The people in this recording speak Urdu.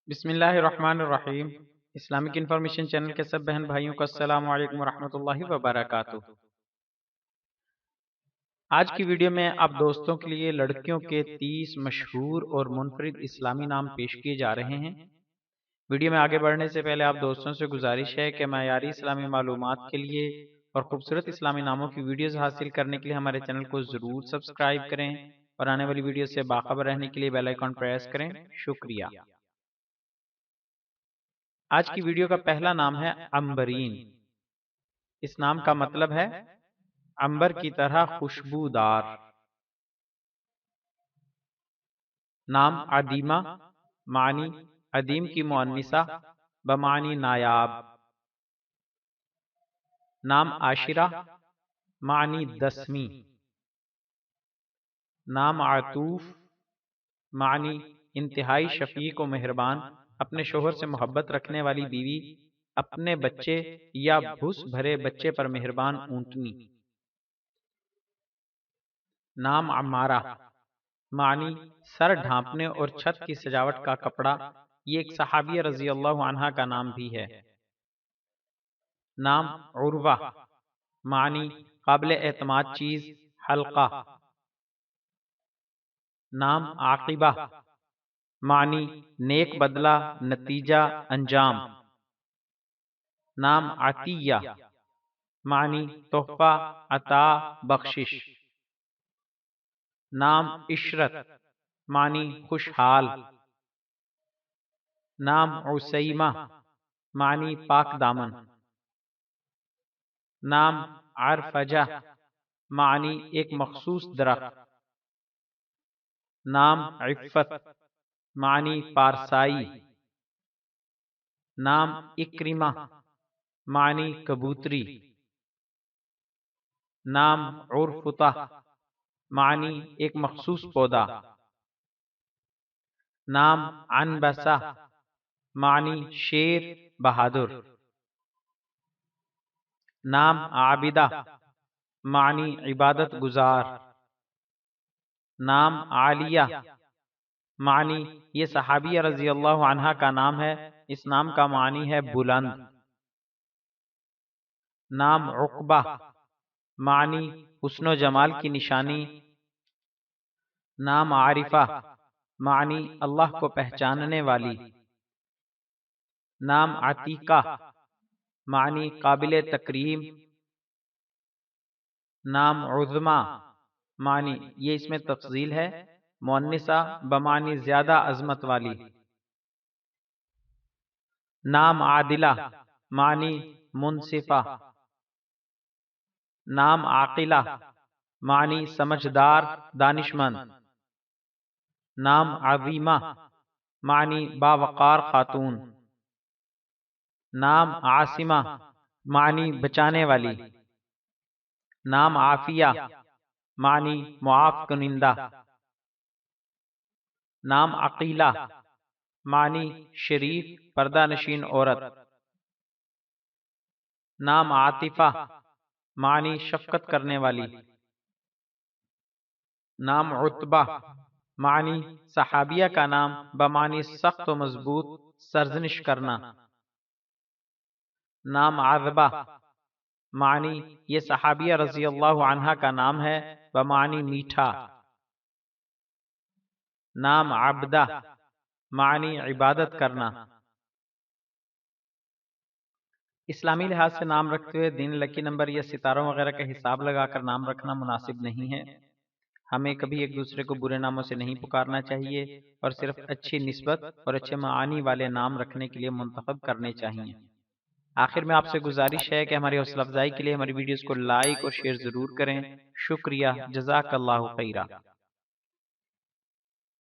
بسم اللہ الرحمن الرحیم۔ اسلامک انفارمیشن چینل کے سب بہن بھائیوں کو السلام علیکم ورحمۃ اللہ وبرکاتہ۔ آج کی ویڈیو میں آپ دوستوں کے لیے لڑکیوں کے 30 مشہور اور منفرد اسلامی نام پیش کیے جا رہے ہیں۔ ویڈیو میں آگے بڑھنے سے پہلے آپ دوستوں سے گزارش ہے کہ معیاری اسلامی معلومات کے لیے اور خوبصورت اسلامی ناموں کی ویڈیوز حاصل کرنے کے لیے ہمارے چینل کو ضرور سبسکرائب کریں اور آنے والی ویڈیو سے باخبر رہنے کے لیے بیل آئیکن پریس کریں۔ شکریہ۔ آج کی ویڈیو کا پہلا نام ہے عنبرین۔ اس نام کا مطلب ہے عنبر کی طرح خوشبودار۔ نام عدیمہ، معنی عدیم کی مؤنثہ بمعنی نایاب۔ نام عاشرہ، معنی 10ویں۔ نام عطوف، معنی انتہائی شفیق و مہربان، اپنے شوہر سے محبت رکھنے والی بیوی، اپنے بچے یا بھس بھرے بچے پر مہربان اونٹنی۔ نام عمارہ، معنی سر ڈھانپنے اور چھت کی سجاوٹ کا کپڑا، یہ ایک صحابیہ رضی اللہ عنہا کا نام بھی ہے۔ نام عروہ، معنی قابل اعتماد چیز، حلقہ۔ نام عاقبہ، معنی نیک بدلہ، نتیجہ، انجام۔ نام عطیہ، معنی تحفہ، عطا، بخشش۔ نام عشرت، معنی خوشحال۔ نام عسیمہ، معنی پاک دامن۔ نام عرفجہ، معنی ایک مخصوص درخت۔ نام عفت، معنی پارسائی۔ نام اکرمہ، معنی کبوتری۔ نام عرفتہ، معنی ایک مخصوص پودا۔ نام عنبسہ، معنی شیر، بہادر۔ نام عابدہ، معنی عبادت گزار۔ نام عالیہ، معنی یہ صحابیہ رضی اللہ عنہا کا نام ہے، اس نام کا معنی ہے بلند۔ نام عقبہ، معنی حسن و جمال کی نشانی۔ نام عارفہ، معنی اللہ کو پہچاننے والی۔ نام عتیقہ، معنی قابل تکریم۔ نام عظمی، معنی یہ اس میں تفضیل ہے، مؤنثہ بمعنی زیادہ عظمت والی۔ نام عادلہ، معنی منصفہ۔ نام عاقلہ، معنی سمجھدار، دانشمند۔ نام عظیمہ، معنی باوقار خاتون۔ نام عاصمہ، معنی بچانے والی۔ نام عافیہ، معنی معاف کنندہ۔ نام عقیلہ، معنی شریف پردہ نشین عورت۔ نام عاطفہ، معنی شفقت کرنے والی۔ نام عتبہ، معنی صحابیہ کا نام بمعنی سخت و مضبوط، سرزنش کرنا۔ نام عذبہ، معنی یہ صحابیہ رضی اللہ عنہا کا نام ہے بمعنی میٹھا۔ نام عبدہ، معنی عبادت کرنا۔ اسلامی لحاظ سے نام رکھتے ہوئے دن، لکی نمبر یا ستاروں وغیرہ کا حساب لگا کر نام رکھنا مناسب نہیں ہے۔ ہمیں کبھی ایک دوسرے کو برے ناموں سے نہیں پکارنا چاہیے اور صرف اچھی نسبت اور اچھے معانی والے نام رکھنے کے لیے منتخب کرنے چاہیے۔ آخر میں آپ سے گزارش ہے کہ ہماری حوصلہ افزائی کے لیے ہماری ویڈیوز کو لائک اور شیئر ضرور کریں۔ شکریہ، جزاک اللہ خیرہ۔